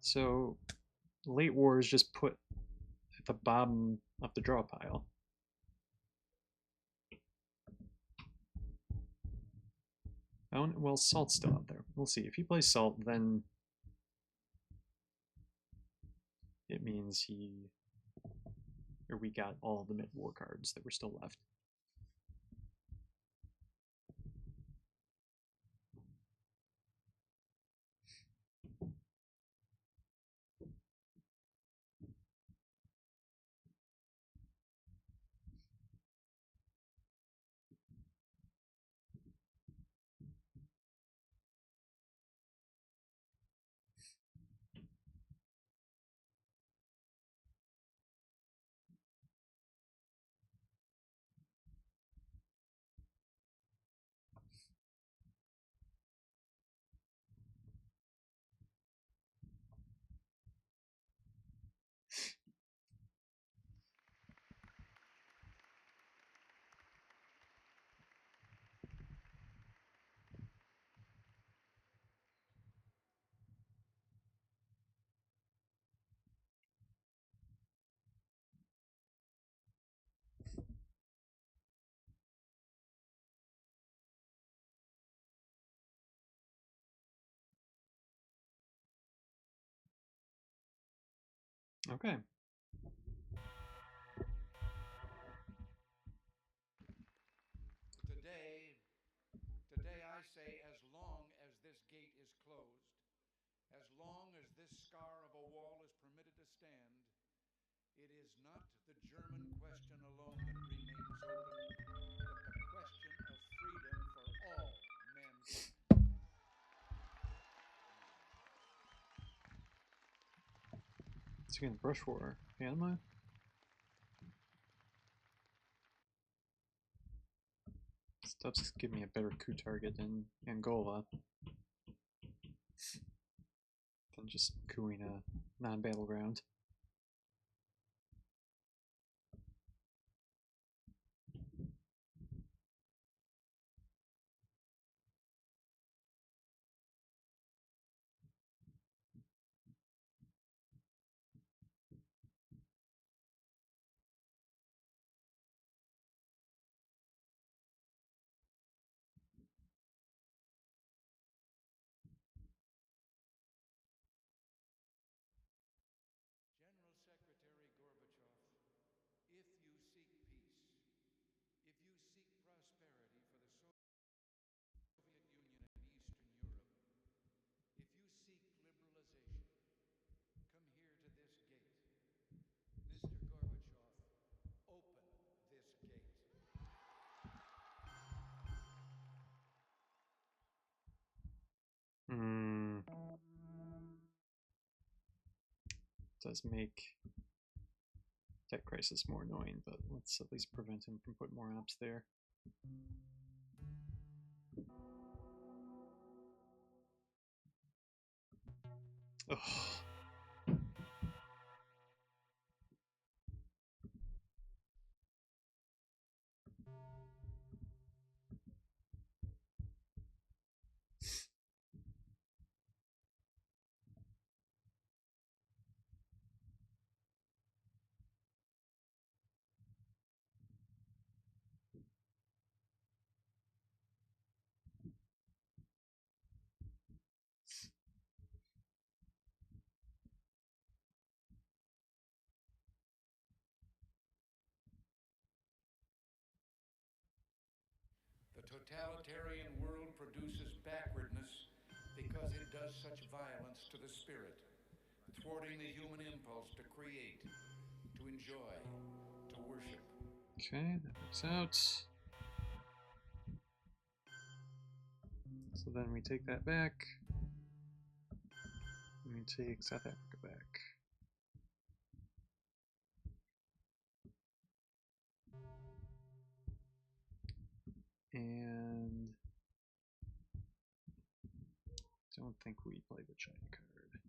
So, late war is just put at the bottom of the draw pile. Oh, well, Salt's still out there. We'll see. If he plays Salt, then it means we got all the mid-war cards that were still left. Okay. Today I say, as long as this gate is closed, as long as this scar of a wall is permitted to stand, it is not the German question alone that remains open, but the question of freedom for all mankind. It's against Brush War. Panama? Stuff's give me a better coup target than Angola. Than just cooing a non-battleground. General Secretary Gorbachev, if you seek peace, if you seek prosperity for the Soviet Union and Eastern Europe, if you seek liberalization, come here to this gate. Mr. Gorbachev, open this gate. Does make Debt Crisis more annoying, but let's at least prevent him from putting more ops there. Ugh. The totalitarian world produces backwardness because it does such violence to the spirit, thwarting the human impulse to create, to enjoy, to worship. Okay, that works out. So then we take that back. And we take South Africa back. And don't think we play the China card.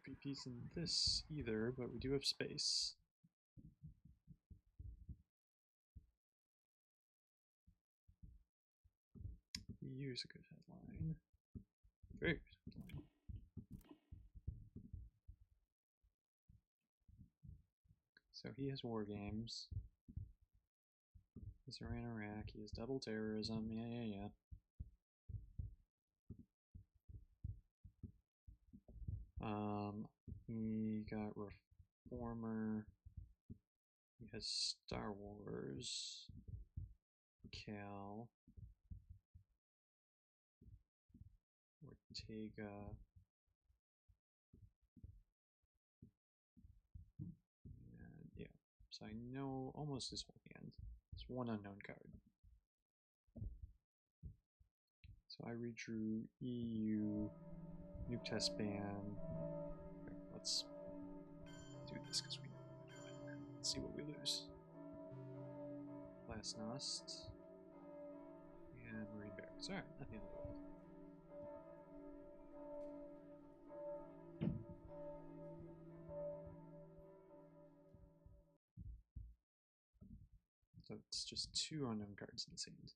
VPs in this either, but we do have space. EU's a good headline. Very good headline. So he has war games. He's Iran, Iraq. He has double terrorism. Yeah. He got Reformer. He has Star Wars. Cal. Ortega. And yeah. So I know almost his whole hand. It's one unknown card. So I redrew EU. Nuke test ban. Okay, let's do this because we know what we're doing. Let's see what we lose. Glasnost. And Marine Barracks. Alright, not the end of the world. So it's just 2 unknown cards in this hand.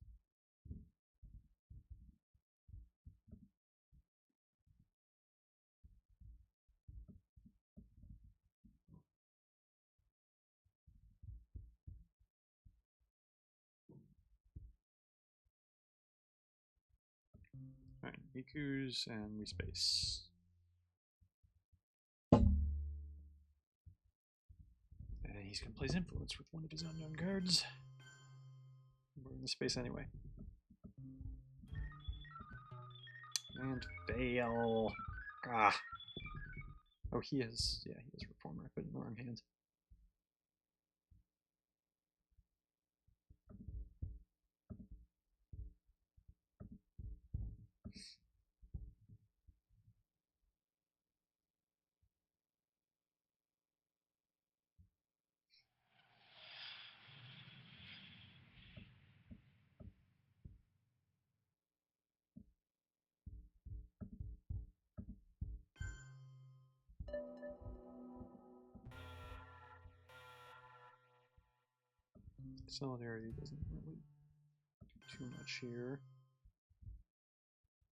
Alright, Mikus and we space. And he's gonna place Influence with one of his unknown cards. We're in the space anyway. And fail. Ah. Oh, he has Reformer. I put it in the wrong hand. Solidarity doesn't really do too much here.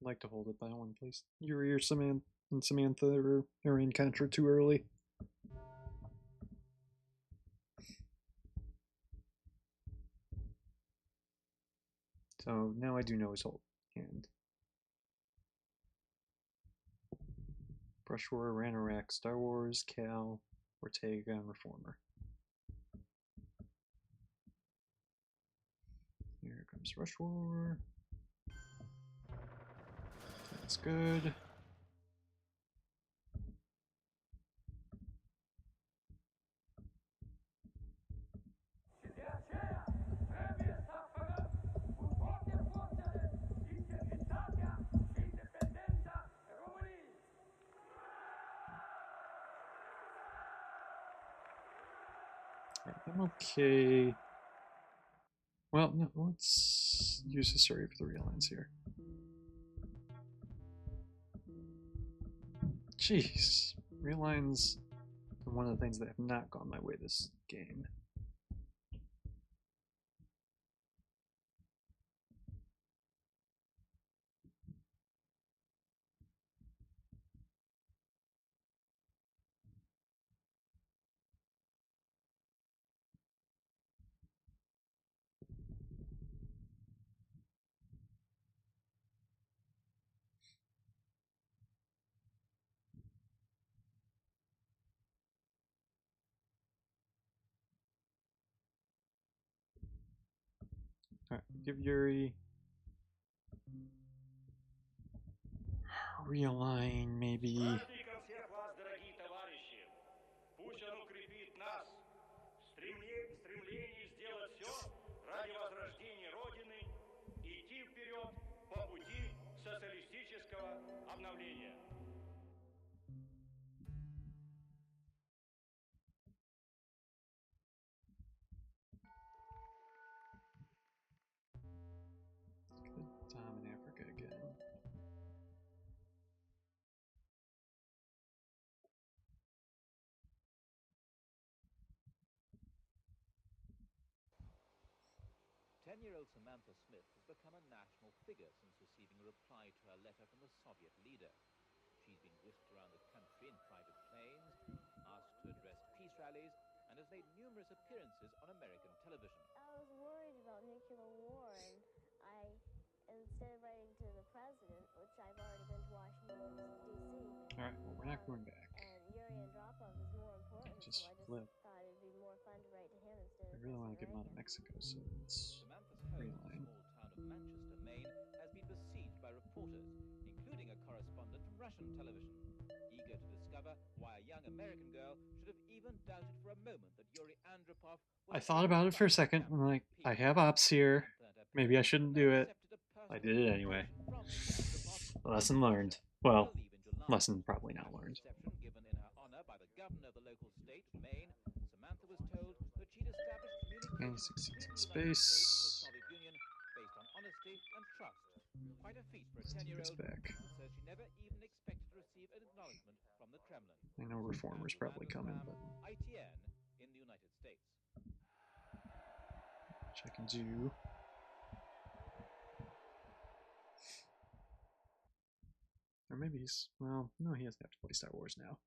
I'd like to hold it, but I don't want to place Yuri or Samantha or Arian Contra too early. So now I do know his whole hand. Brush War, Ranorak, Star Wars, Cal, Ortega, and Reformer. Here comes Rush War. That's good. I'm okay. Well, no, let's use History for the realigns here. Jeez, realigns are one of the things that have not gone my way this game. Alright, give Yuri. Realign, maybe. Good time in Africa again. 10-year-old Samantha Smith has become a national figure since receiving a reply to her letter from the Soviet leader. She's been whisked around the country in private planes, asked to address peace rallies, and has made numerous appearances on American television. I was worried about nuclear war, and instead of writing to the president, which I've already been to Washington, D.C. Alright, well, we're not going back. And Yuri Andropov is more important, Just so I just flip. thought it'd be more fun to write to him instead I of really want to get President him out of Reagan. Mexico, so let's realign. The small town of Manchester, Maine, has been besieged by reporters, including a correspondent from Russian television, eager to discover why a young American girl should have even doubted for a moment that Yuri Andropov was I thought about it for a second. I'm like, I have ops here. Maybe I shouldn't do it. I did it anyway. Lesson learned. Well, lesson probably not learned. Given in her honor by the governor of the local state, Maine, Samantha was told that she'd established And communications succeeds in between the United States and the space. Soviet Union based on honesty and trust. Quite a feat for a Let's take this 10-year-old back. who says she never even expected to receive an acknowledgement from the Kremlin. I know reformers probably coming, but ITN in the United States. which I can do. Or maybe he's, well, no, he doesn't have to play Star Wars now.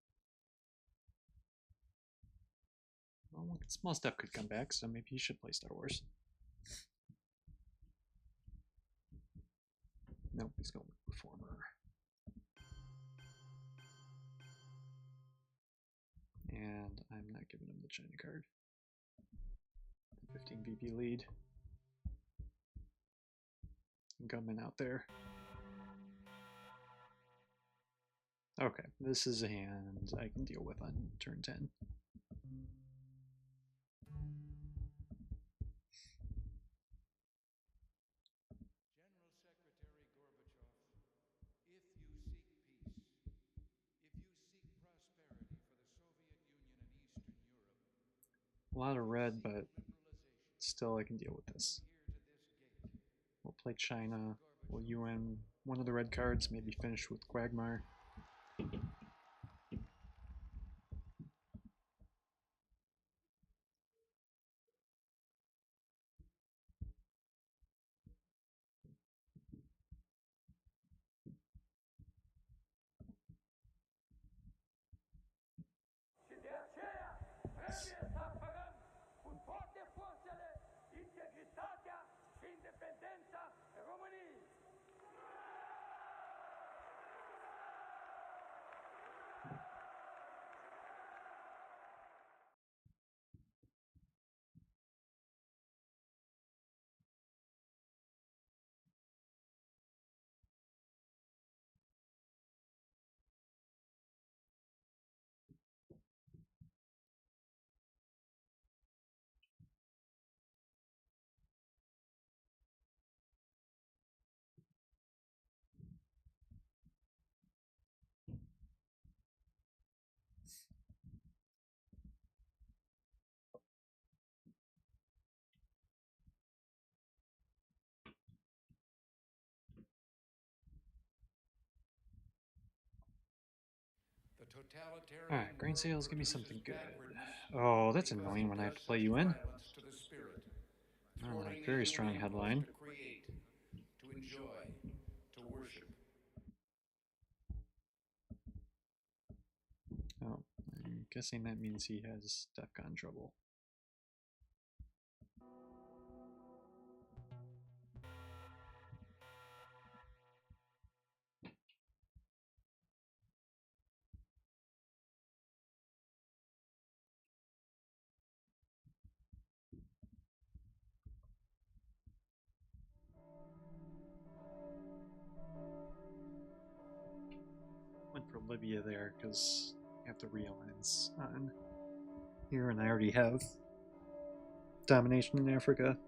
Well, small stuff could come back, so maybe he should play Star Wars. Nope, he's going with Reformer. And I'm not giving him the China card. 15 VP lead. Gunman out there. Okay, this is a hand I can deal with on turn 10. A lot of red, but still I can deal with this. We'll play China. We'll UN one of the red cards, maybe finish with Quagmire. Și de aceea trebuie să apărăm cu toate forțele integritatea și independența României. Alright, grain sales, give me something good. Oh, that's annoying when I have to play you in. Alright, very strong headline. To enjoy, to worship. Oh, I'm guessing that means he has DEFCON trouble. Went for Libya there because I have the realigns on here, and I already have domination in Africa.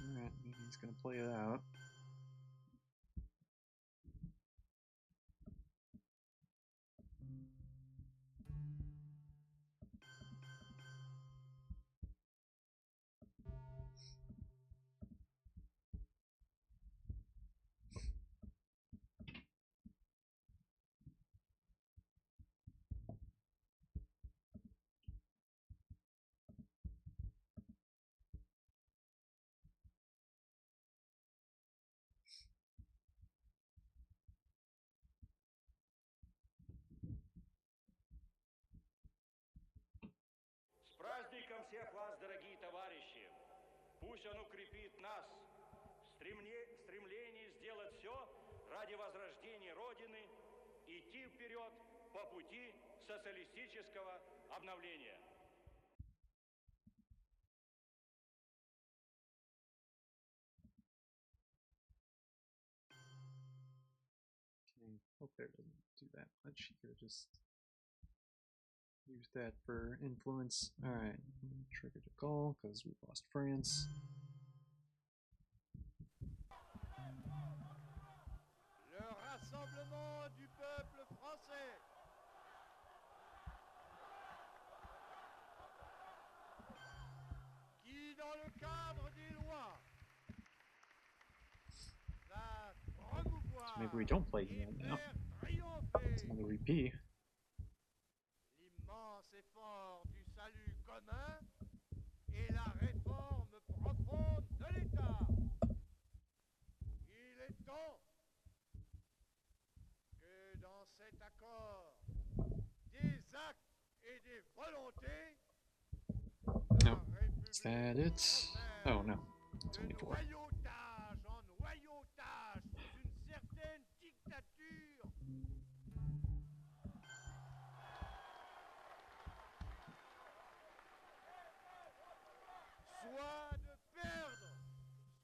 Alright, maybe he's gonna play it out. всех вас, дорогие товарищи. Пусть он укрепит нас в стремлении сделать все ради возрождения Родины, идти вперед по пути социалистического обновления. Hope that doesn't do that much. You could just use that for influence. Alright, trigger de Gaulle because we've lost France. Le rassemblement du peuple français. Qui, dans le cadre des lois, va promouvoir Maybe we don't play that now. It's another repeat. l'immense effort du salut commun et la réforme profonde de l'État. Il est temps que dans cet accord des actes et des volontés, No. Is that it? Oh no. It's only 4. noyautage en noyautage sous une certaine dictature,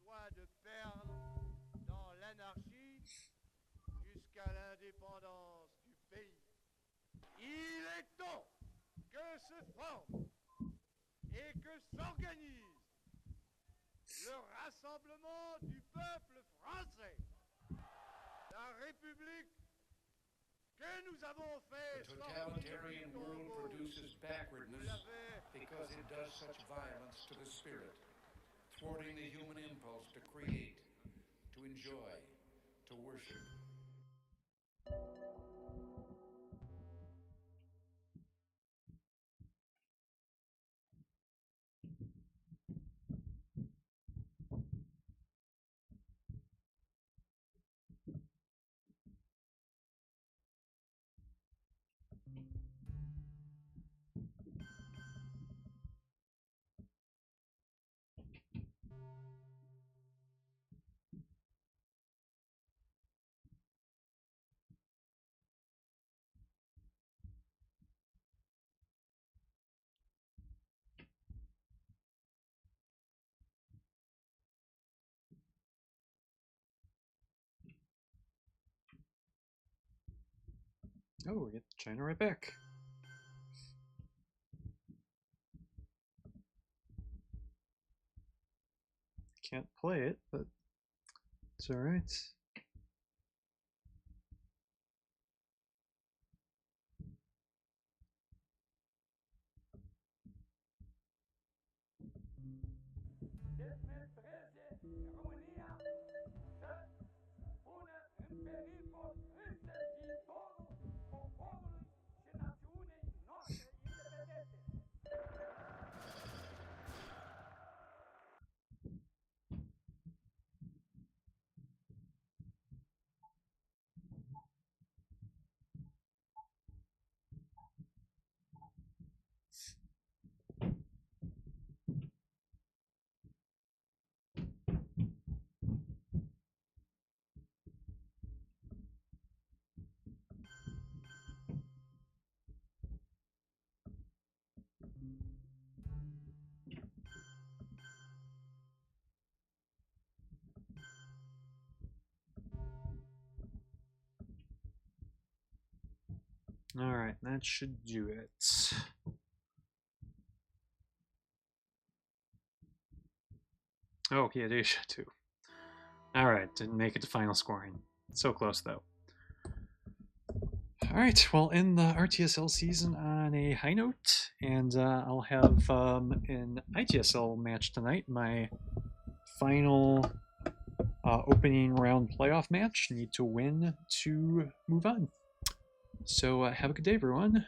soit de perdre dans l'anarchie jusqu'à l'indépendance du pays. Il est temps que se forme et que s'organise le rassemblement du peuple français. La République que nous avons fait The totalitarian world produces backwardness because it does such violence to the spirit, thwarting the human impulse to create, to enjoy, to worship. Oh, we get China right back. Can't play it, but it's alright. Alright, that should do it. Oh, yeah, Asia too. Alright, didn't make it to final scoring. So close, though. Alright, we'll end the RTSL season on a high note, and I'll have an ITSL match tonight, my final opening round playoff match. Need to win to move on. So have a good day, everyone.